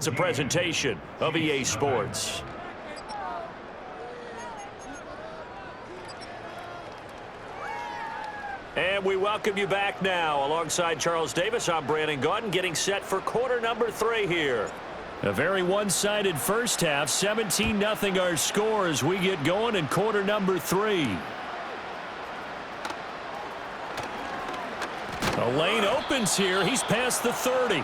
It's a presentation of EA Sports. And we welcome you back now. Alongside Charles Davis, I'm Brandon Gaudin, getting set for quarter number 3 here. A very one-sided first half, 17-0 our score as we get going in quarter number 3. The lane opens here. He's past the 30.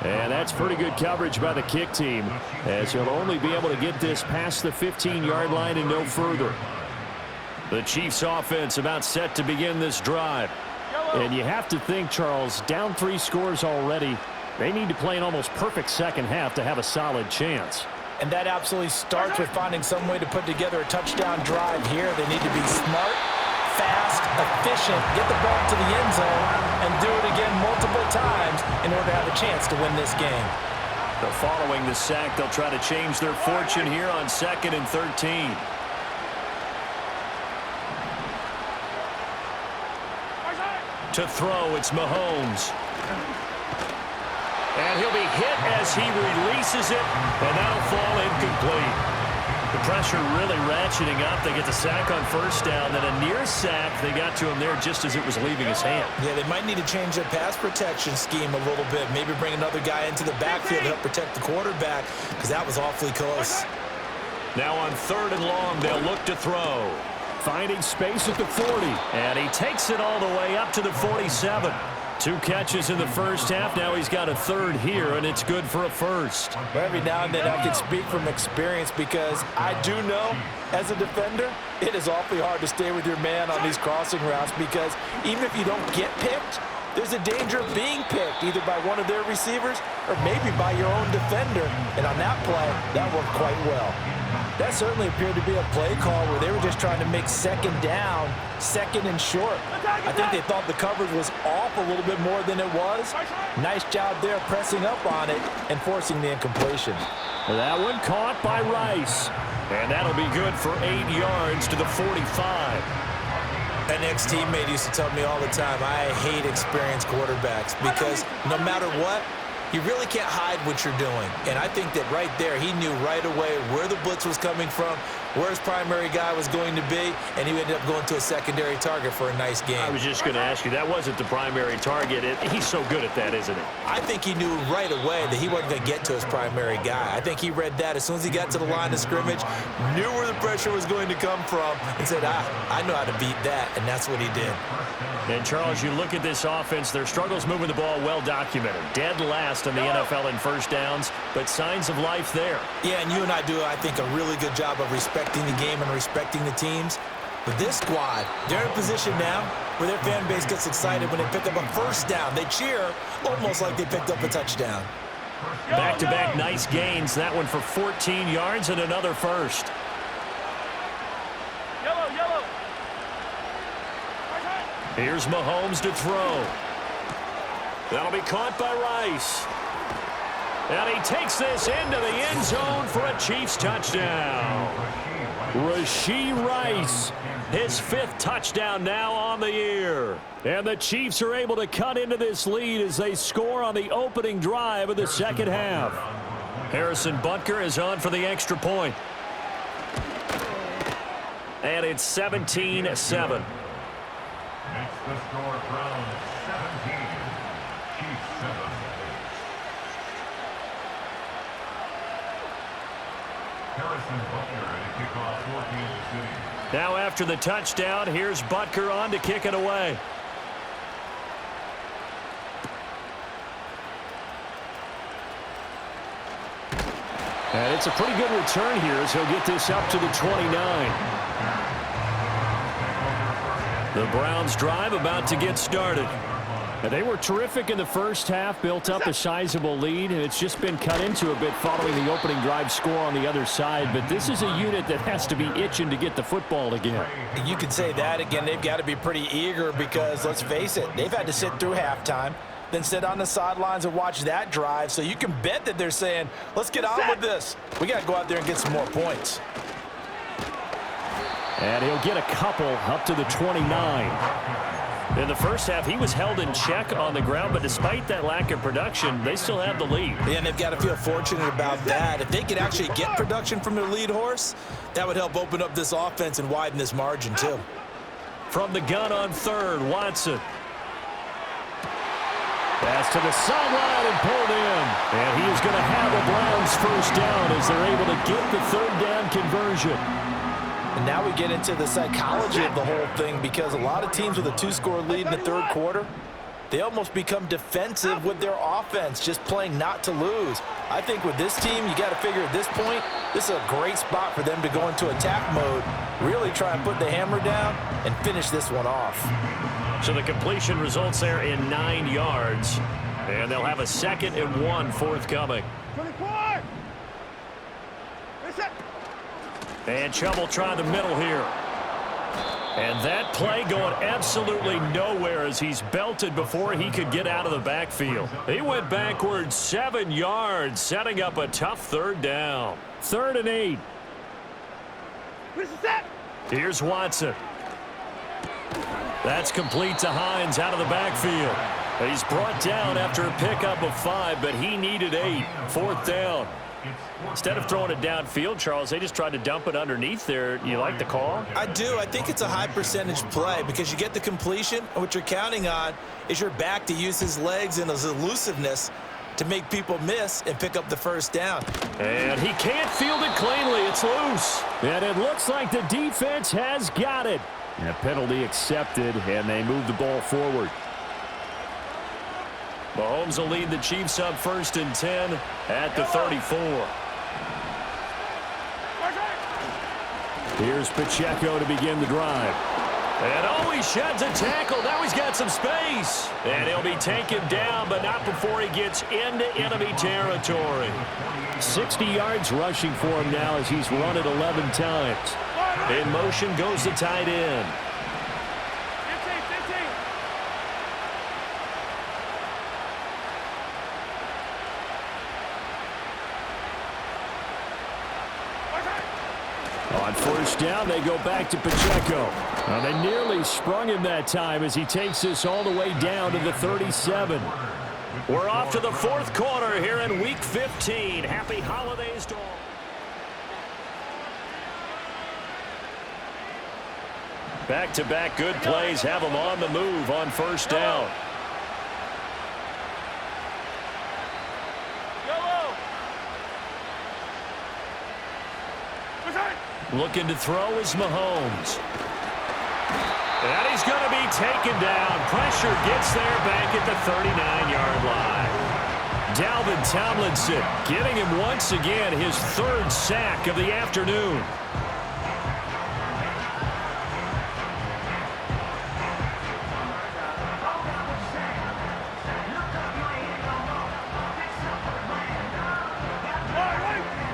And that's pretty good coverage by the kick team, as he'll only be able to get this past the 15-yard line and no further. The Chiefs offense about set to begin this drive. And you have to think, Charles, down 3 scores already. They need to play an almost perfect second half to have a solid chance. And that absolutely starts with finding some way to put together a touchdown drive here. They need to be smart, fast, efficient, get the ball to the end zone, and do it again multiple times in order to have a chance to win this game. But following the sack, they'll try to change their fortune here on 2nd and 13. To throw, it's Mahomes. And he'll be hit as he releases it, and that'll fall incomplete. The pressure really ratcheting up. They get the sack on first down, then a near sack. They got to him there just as it was leaving his hand. Yeah, they might need to change their pass protection scheme a little bit. Maybe bring another guy into the backfield to help protect the quarterback, because that was awfully close. Now on 3rd and long, they'll look to throw. Finding space at the 40. And he takes it all the way up to the 47. 2 catches in the first half. Now he's got a 3rd here, and it's good for a first. Well, every now and then I can speak from experience, because I do know, as a defender, it is awfully hard to stay with your man on these crossing routes, because even if you don't get picked, there's a danger of being picked, either by one of their receivers or maybe by your own defender. And on that play, that worked quite well. That certainly appeared to be a play call where they were just trying to make 2nd down, 2nd and short. I think they thought the coverage was off a little bit more than it was. Nice job there pressing up on it and forcing the incompletion. That one caught by Rice. And that'll be good for 8 yards to the 45. An ex-teammate used to tell me all the time, I hate experienced quarterbacks, because no matter what, you really can't hide what you're doing. And I think that right there, he knew right away where the blitz was coming from, where his primary guy was going to be, and he ended up going to a secondary target for a nice game. I was just going to ask you, that wasn't the primary target. He's so good at that, isn't he? I think he knew right away that he wasn't going to get to his primary guy. I think he read that as soon as he got to the line of scrimmage, knew where the pressure was going to come from, and said, I know how to beat that, and that's what he did. And, Charles, you look at this offense, their struggles moving the ball well documented. Dead last in the NFL in first downs, but signs of life there. Yeah, and you and I do, I think, a really good job of respecting the game and respecting the teams. But this squad, they're in a position now where their fan base gets excited when they pick up a first down. They cheer almost like they picked up a touchdown. Back-to-back nice gains. That one for 14 yards and another first. Here's Mahomes to throw. That'll be caught by Rice. And he takes this into the end zone for a Chiefs touchdown. Rashee Rice, his 5th touchdown now on the year. And the Chiefs are able to cut into this lead as they score on the opening drive of the second half. Harrison Butker is on for the extra point. And it's 17-7. Makes the score from 17. Chiefs 7. Harrison Butker to kick off for Kansas City. Now after the touchdown, here's Butker on to kick it away. And it's a pretty good return here as he'll get this up to the 29. The Browns drive about to get started. And they were terrific in the first half, built up a sizable lead, and it's just been cut into a bit following the opening drive score on the other side. But this is a unit that has to be itching to get the football again. You could say that again. They've got to be pretty eager because, let's face it, they've had to sit through halftime, then sit on the sidelines and watch that drive. So you can bet that they're saying, let's get on with this. We got to go out there and get some more points. And he'll get a couple up to the 29. In the first half, he was held in check on the ground, but despite that lack of production, they still have the lead. Yeah, and they've got to feel fortunate about that. If they could actually get production from their lead horse, that would help open up this offense and widen this margin, too. From the gun on third, Watson. Pass to the sideline and pulled in. And he is going to have the Browns first down as they're able to get the third down conversion. And now we get into the psychology of the whole thing, because a lot of teams with a 2-score lead in the third quarter, they almost become defensive with their offense, just playing not to lose. I think with this team, you got to figure at this point, this is a great spot for them to go into attack mode, really try and put the hammer down and finish this one off. So the completion results there in 9 yards, and they'll have a 2nd and 1 forthcoming. 24! Reset! And Chubb will try the middle here. And that play going absolutely nowhere as he's belted before he could get out of the backfield. He went backwards 7 yards, setting up a tough third down. 3rd and 8. Reset! Here's Watson. That's complete to Hines out of the backfield. He's brought down after a pickup of 5, but he needed 8. 4th down. Instead of throwing it downfield, Charles, they just tried to dump it underneath there. You like the call? I do. I think it's a high percentage play because you get the completion, and what you're counting on is your back to use his legs and his elusiveness to make people miss and pick up the first down. And he can't field it cleanly. It's loose. And it looks like the defense has got it. And a penalty accepted, and they move the ball forward. Mahomes will lead the Chiefs up 1st and 10 at the 34. Here's Pacheco to begin the drive. And oh, he sheds a tackle. Now he's got some space. And he'll be taken down, but not before he gets into enemy territory. 60 yards rushing for him now as he's run it 11 times. In motion goes the tight end. 15. On 1st down, they go back to Pacheco. Well, they nearly sprung him that time as he takes this all the way down to the 37. We're off to the 4th quarter here in Week 15. Happy holidays to all. Back-to-back good plays have them on the move on 1st down. Looking to throw is Mahomes. And he's going to be taken down. Pressure gets there back at the 39-yard line. Dalvin Tomlinson getting him once again his 3rd sack of the afternoon.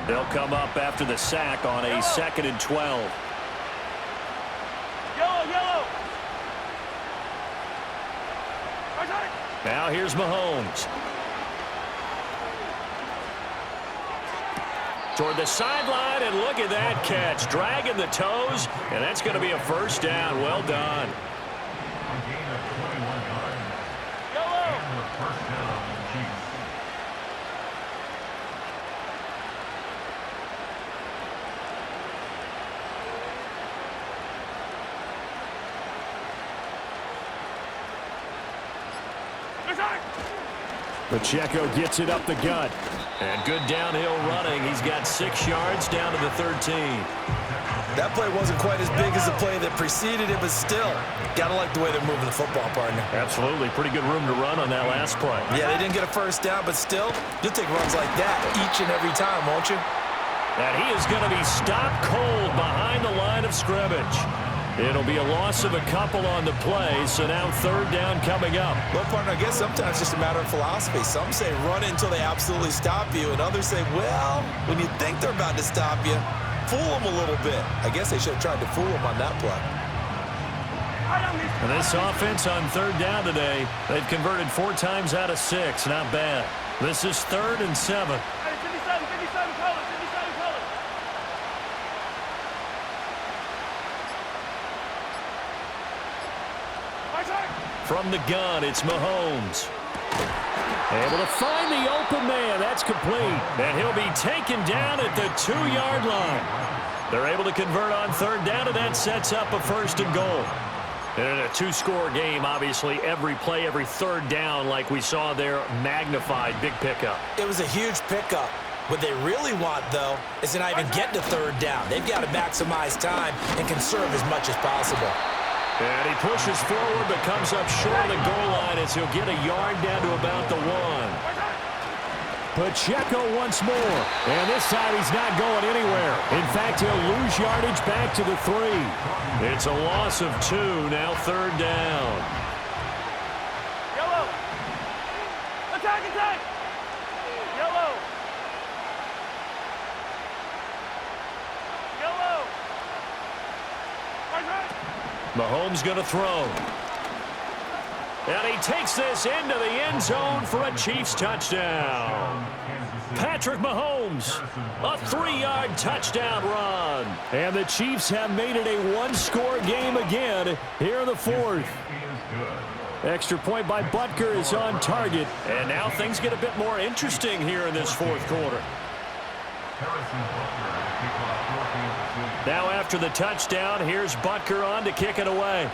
They'll come up after the sack on a 2nd and 12. Yellow! Now here's Mahomes. Toward the sideline, and look at that catch. Dragging the toes, and that's going to be a 1st down. Well done. Pacheco gets it up the gut. And good downhill running. He's got 6 yards down to the 13. That play wasn't quite as big as the play that preceded it, but still, gotta like the way they're moving the football, partner. Absolutely. Pretty good room to run on that last play. Yeah, they didn't get a 1st down, but still, you'll take runs like that each and every time, won't you? And he is going to be stopped cold behind the line of scrimmage. It'll be a loss of a couple on the play, so now 3rd down coming up. Well, partner, I guess sometimes it's just a matter of philosophy. Some say run until they absolutely stop you, and others say, well, when you think they're about to stop you, fool them a little bit. I guess they should have tried to fool them on that play. And this offense on 3rd down today, they've converted 4 times out of 6. Not bad. This is 3rd and 7. 57, color. My turn. From the gun, it's Mahomes. Able to find the open man. That's complete. And he'll be taken down at the 2-yard line. They're able to convert on third down, and that sets up a 1st and goal. And in a 2-score game, obviously, every play, every third down, like we saw there, magnified. Big pickup. It was a huge pickup. What they really want, though, is to not even get to third down. They've got to maximize time and conserve as much as possible. And he pushes forward but comes up short of the goal line as he'll get a yard down to about the 1. Pacheco once more. And this time he's not going anywhere. In fact, he'll lose yardage back to the 3. It's a loss of 2, now 3rd down. Yellow. Attack, attack. Yellow. Yellow. Right. Mahomes going to throw. And he takes this into the end zone for a Chiefs touchdown. Patrick Mahomes, a 3-yard touchdown run. And the Chiefs have made it a 1-score game again here in the 4th. Extra point by Butker is on target. And now things get a bit more interesting here in this 4th quarter. Now after the touchdown, here's Butker on to kick it away.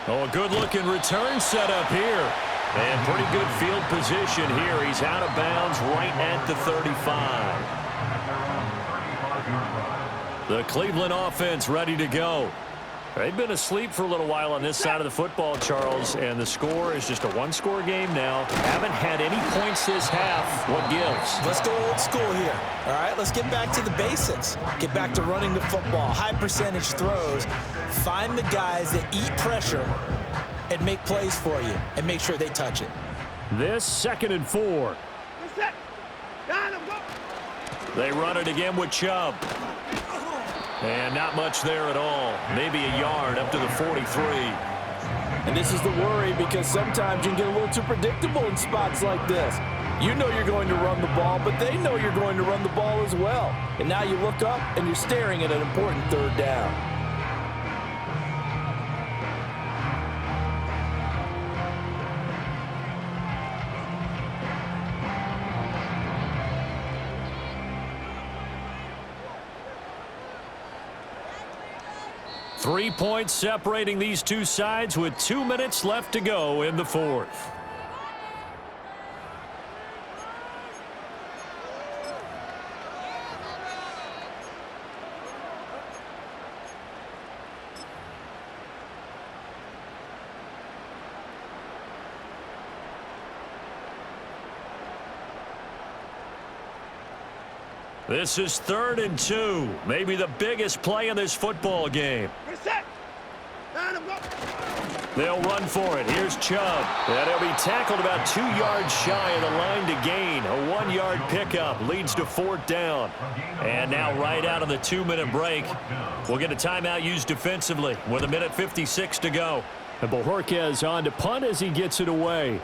Oh, a good-looking return set up here. And pretty good field position here. He's out of bounds right at the 35. The Cleveland offense ready to go. They've been asleep for a little while on this side of the football, Charles, and the score is just a 1-score game now. Haven't had any points this half. What gives? Let's go old school here. All right, let's get back to the basics. Get back to running the football, high-percentage throws. Find the guys that eat pressure and make plays for you and make sure they touch it. This 2nd and 4. They run it again with Chubb. And not much there at all. Maybe a yard up to the 43. And this is the worry because sometimes you can get a little too predictable in spots like this. You know you're going to run the ball, but they know you're going to run the ball as well. And now you look up and you're staring at an important 3rd down. Three points separating these two sides with 2 minutes left to go in the 4th. This is 3rd and 2. Maybe the biggest play in this football game. They'll run for it. Here's Chubb. And he'll be tackled about 2 yards shy of the line to gain. A 1-yard pickup leads to 4th down. And now right out of the 2-minute break, we'll get a timeout used defensively with 1:56 to go. And Bojorquez on to punt as he gets it away.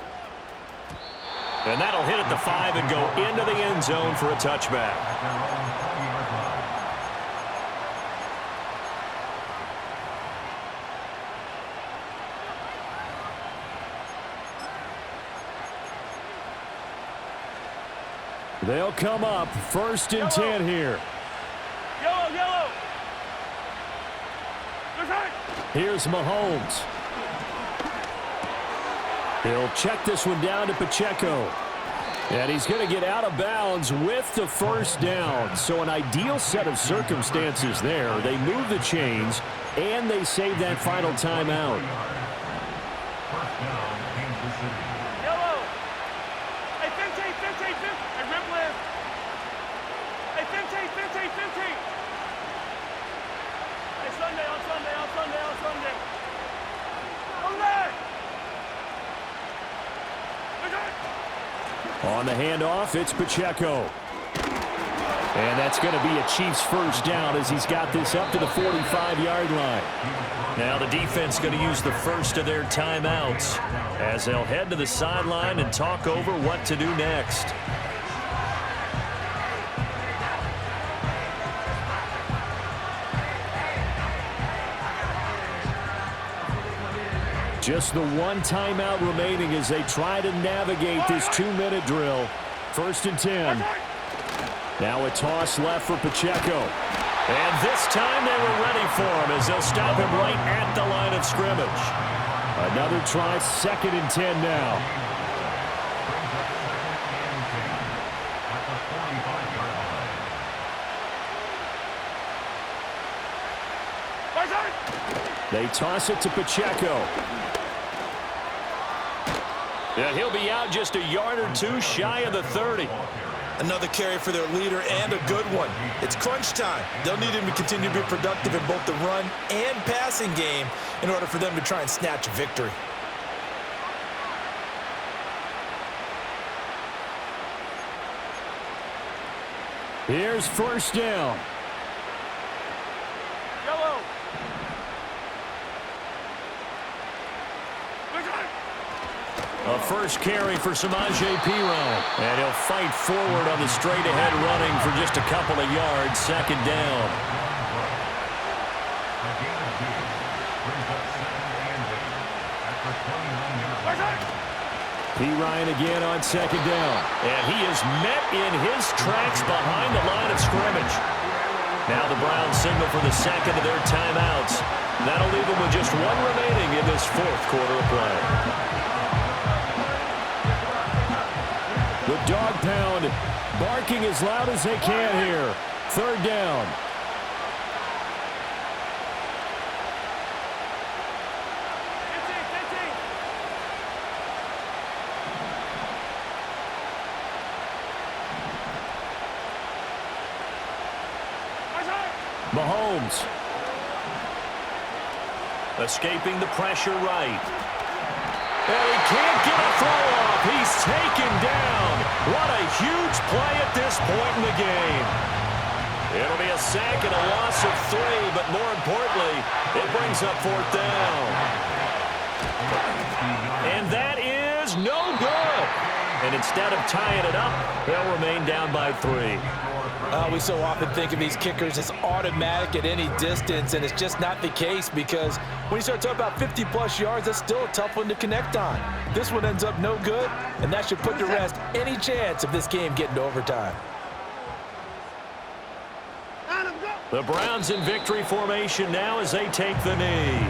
And that'll hit at the 5 and go into the end zone for a touchback. They'll come up 1st and 10 here. Yellow. Here's Mahomes. He'll check this one down to Pacheco. And he's going to get out of bounds with the 1st down. So an ideal set of circumstances there. They move the chains, and they save that final timeout. Yellow. Hey, 15. Hey, rip lift. Hey, 15. Hey, Sunday. On the handoff, it's Pacheco. And that's going to be a Chiefs 1st down as he's got this up to the 45-yard line. Now the defense going to use the first of their timeouts as they'll head to the sideline and talk over what to do next. Just the one timeout remaining as they try to navigate this 2-minute drill. 1st and 10. Now a toss left for Pacheco. And this time they were ready for him as they'll stop him right at the line of scrimmage. Another try, 2nd and 10 now. They toss it to Pacheco. Yeah, he'll be out just a yard or two shy of the 30. Another carry for their leader and a good one. It's crunch time. They'll need him to continue to be productive in both the run and passing game in order for them to try and snatch a victory. Here's 1st down. Yellow. A first carry for Samaje Perine. And he'll fight forward on the straight-ahead running for just a couple of yards. 2nd down. Perine again on 2nd down. And he is met in his tracks behind the line of scrimmage. Now the Browns signal for the 2nd of their timeouts. That'll leave them with just one remaining in this 4th quarter of play. The dog pound barking as loud as they can here. 3rd down. Mahomes. Escaping the pressure right. And he can't get a throw off. He's taken down. What a huge play at this point in the game. It'll be a sack and a loss of 3, but more importantly, it brings up 4th down. And that is no good. And instead of tying it up, they'll remain down by 3. We so often think of these kickers as automatic at any distance, and it's just not the case because when you start talking about 50-plus yards, that's still a tough one to connect on. This one ends up no good, and that should put to rest any chance of this game getting to overtime. The Browns in victory formation now as they take the knee.